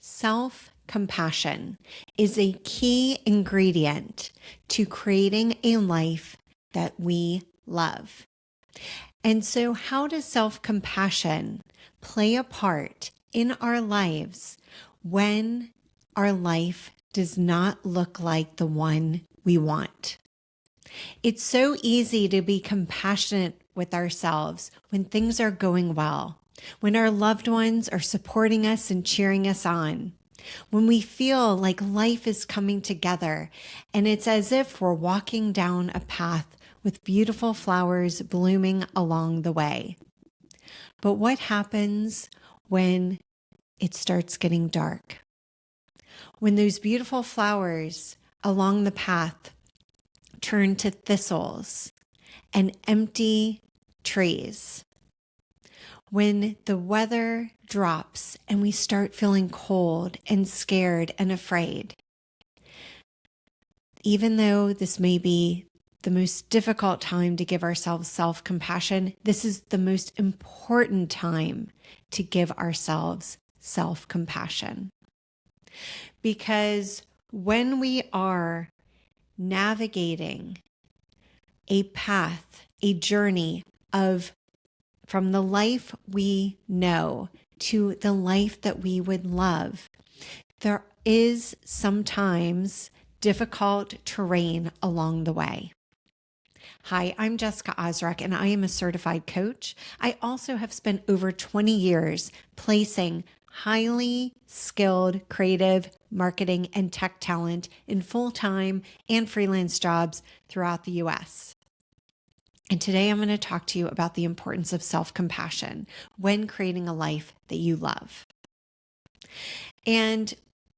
Self-compassion is a key ingredient to creating a life that we love. And so how does self-compassion play a part in our lives when our life does not look like the one we want? It's so easy to be compassionate with ourselves when things are going well, when our loved ones are supporting us and cheering us on, when we feel like life is coming together and it's as if we're walking down a path with beautiful flowers blooming along the way. But what happens when it starts getting dark? When those beautiful flowers along the path turn to thistles and empty trees. When the weather drops and we start feeling cold and scared and afraid. Even though this may be the most difficult time to give ourselves self-compassion, this is the most important time to give ourselves self-compassion. Because when we are navigating a path, a journey from the life we know to the life that we would love, there is sometimes difficult terrain along the way. Hi, I'm Jessica Ozrek, and I am a certified coach. I also have spent over 20 years placing highly skilled creative marketing and tech talent in full-time and freelance jobs throughout the US. And today I'm going to talk to you about the importance of self-compassion when creating a life that you love. And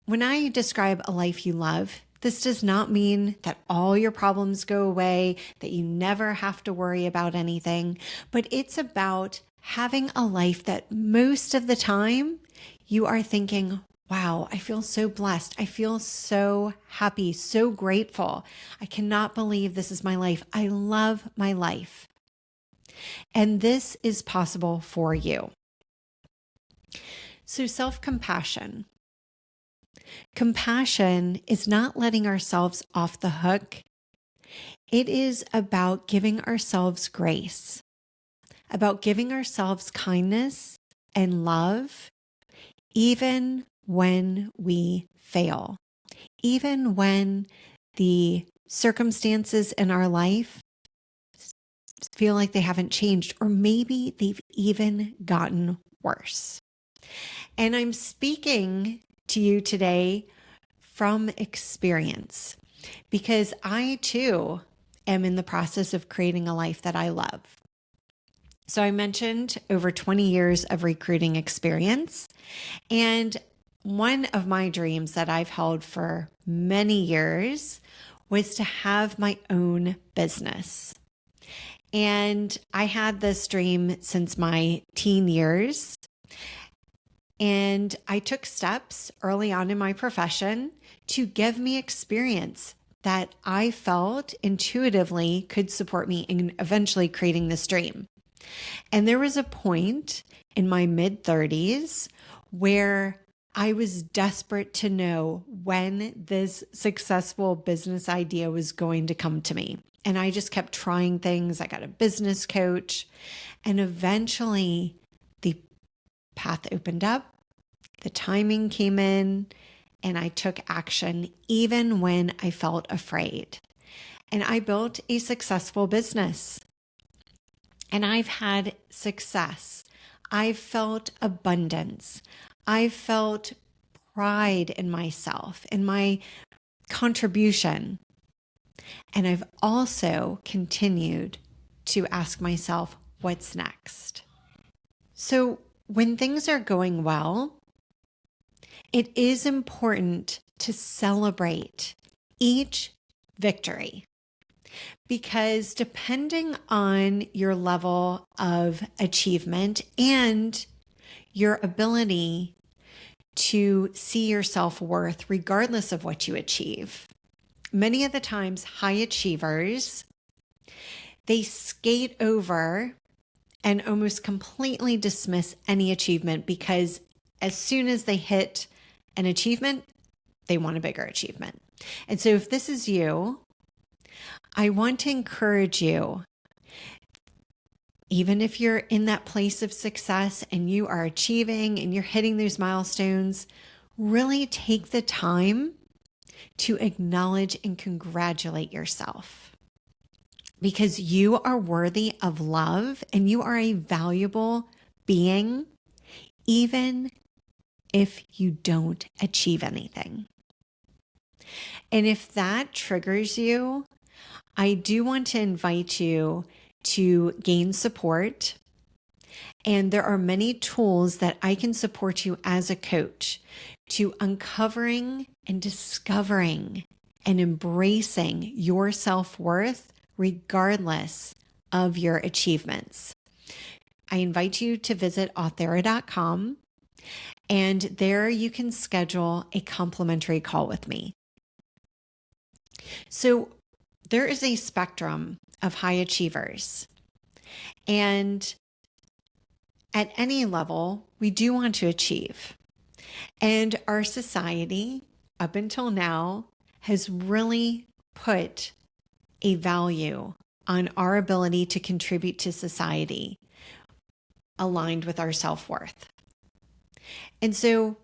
when I describe a life you love, this does not mean that all your problems go away, that you never have to worry about anything, but it's about having a life that most of the time you are thinking, wow, I feel so blessed. I feel so happy, so grateful. I cannot believe this is my life. I love my life. And this is possible for you. So self-compassion. Compassion is not letting ourselves off the hook. It is about giving ourselves grace, about giving ourselves kindness and love, even when we fail, even when the circumstances in our life feel like they haven't changed, or maybe they've even gotten worse. And I'm speaking to you today from experience because I too am in the process of creating a life that I love. So I mentioned over 20 years of recruiting experience, and one of my dreams that I've held for many years was to have my own business. And I had this dream since my teen years. And I took steps early on in my profession to give me experience that I felt intuitively could support me in eventually creating this dream. And there was a point in my mid-30s where I was desperate to know when this successful business idea was going to come to me. And I just kept trying things. I got a business coach, and eventually the path opened up, the timing came in, and I took action even when I felt afraid. And I built a successful business. And I've had success. I've felt abundance. I've felt pride in myself, in my contribution. And I've also continued to ask myself, what's next? So when things are going well, it is important to celebrate each victory, because depending on your level of achievement and your ability to see your self-worth regardless of what you achieve, many of the times high achievers, they skate over and almost completely dismiss any achievement, because as soon as they hit an achievement, they want a bigger achievement. And so if this is you, I want to encourage you, even if you're in that place of success and you are achieving and you're hitting those milestones, really take the time to acknowledge and congratulate yourself, because you are worthy of love and you are a valuable being, even if you don't achieve anything. And if that triggers you, I do want to invite you to gain support. And there are many tools that I can support you as a coach to uncovering and discovering and embracing your self-worth regardless of your achievements. I invite you to visit authera.com, and there you can schedule a complimentary call with me. So there is a spectrum of high achievers, and at any level, we do want to achieve. And our society, up until now, has really put a value on our ability to contribute to society aligned with our self-worth. And so,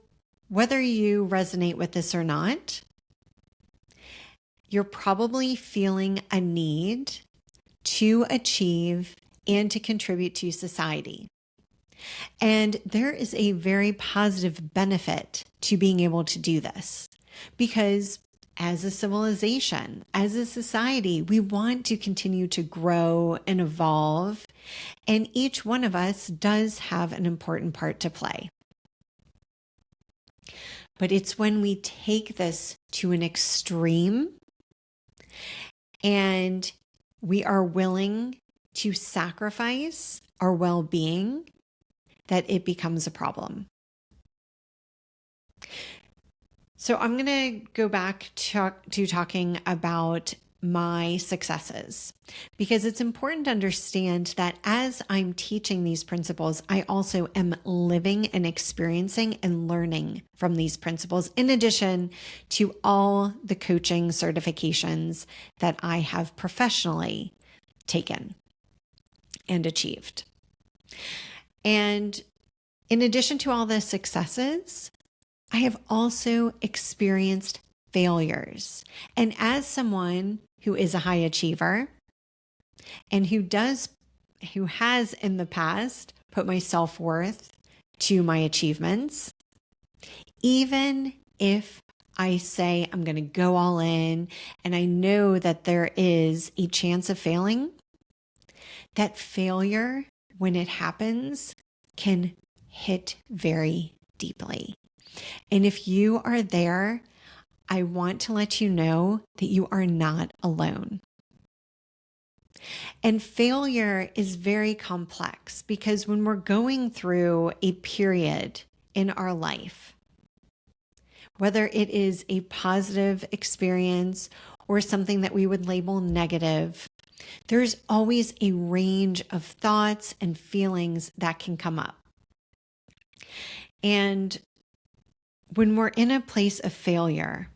whether you resonate with this or not, you're probably feeling a need to achieve and to contribute to society. And there is a very positive benefit to being able to do this, because as a civilization, as a society, we want to continue to grow and evolve, and each one of us does have an important part to play. But it's when we take this to an extreme and we are willing to sacrifice our well-being that it becomes a problem. So I'm going to go back to talking about my successes, because it's important to understand that as I'm teaching these principles, I also am living and experiencing and learning from these principles, in addition to all the coaching certifications that I have professionally taken and achieved. And in addition to all the successes, I have also experienced failures. And as someone who is a high achiever and who has in the past put my self-worth to my achievements, even if I say I'm going to go all in and I know that there is a chance of failing, that failure, when it happens, can hit very deeply. And if you are there, I want to let you know that you are not alone. And failure is very complex, because when we're going through a period in our life, whether it is a positive experience or something that we would label negative, there's always a range of thoughts and feelings that can come up. And when we're in a place of failure,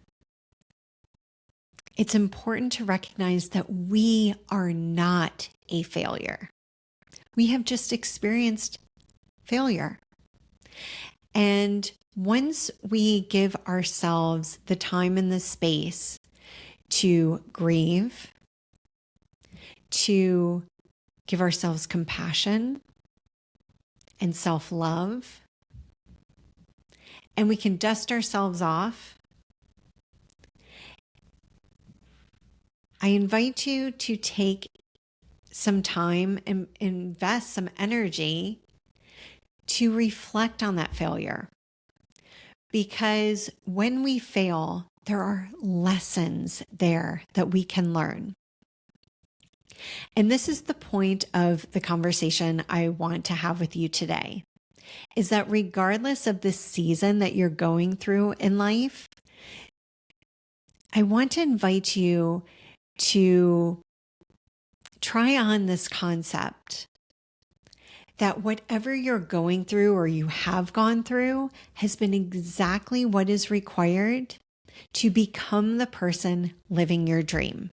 it's important to recognize that we are not a failure. We have just experienced failure. And once we give ourselves the time and the space to grieve, to give ourselves compassion and self-love, and we can dust ourselves off, I invite you to take some time and invest some energy to reflect on that failure. Because when we fail, there are lessons there that we can learn. And this is the point of the conversation I want to have with you today, is that regardless of the season that you're going through in life, I want to invite you to try on this concept that whatever you're going through or you have gone through has been exactly what is required to become the person living your dream.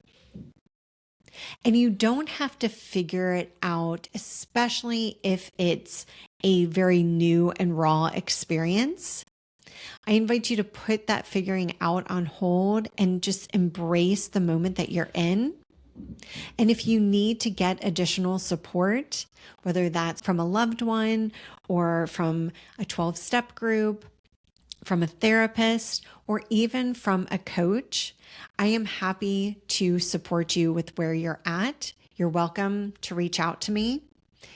And you don't have to figure it out, especially if it's a very new and raw experience. I invite you to put that figuring out on hold and just embrace the moment that you're in. And if you need to get additional support, whether that's from a loved one or from a 12-step group, from a therapist, or even from a coach, I am happy to support you with where you're at. You're welcome to reach out to me.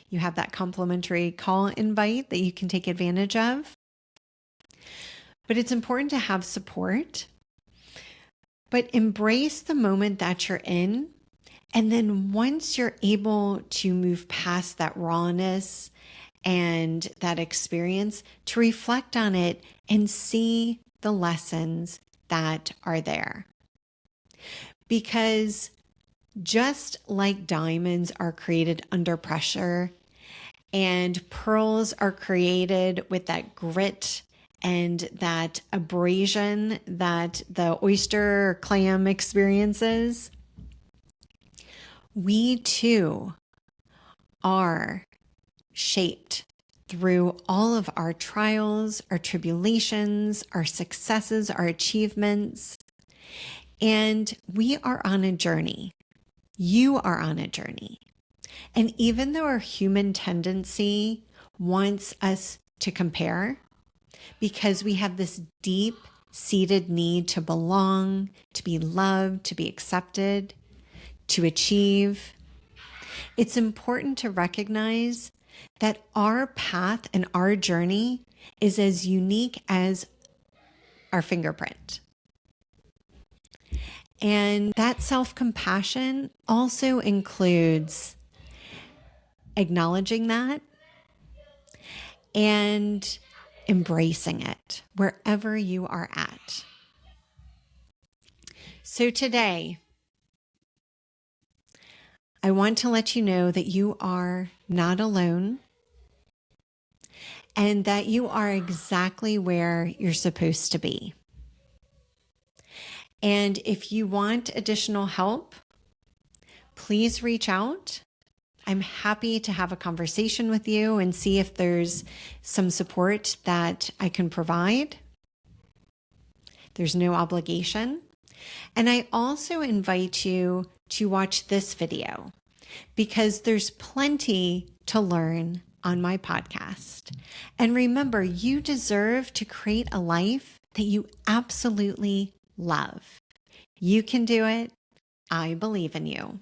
You have that complimentary call invite that you can take advantage of. But it's important to have support, but embrace the moment that you're in. And then once you're able to move past that rawness and that experience, to reflect on it and see the lessons that are there. Because just like diamonds are created under pressure and pearls are created with that grit and that abrasion that the oyster or clam experiences, we too are shaped through all of our trials, our tribulations, our successes, our achievements. And we are on a journey. You are on a journey. And even though our human tendency wants us to compare, because we have this deep-seated need to belong, to be loved, to be accepted, to achieve, it's important to recognize that our path and our journey is as unique as our fingerprint. And that self-compassion also includes acknowledging that and embracing it wherever you are at. So today, I want to let you know that you are not alone and that you are exactly where you're supposed to be. And if you want additional help, please reach out. I'm happy to have a conversation with you and see if there's some support that I can provide. There's no obligation. And I also invite you to watch this video because there's plenty to learn on my podcast. And remember, you deserve to create a life that you absolutely love. You can do it. I believe in you.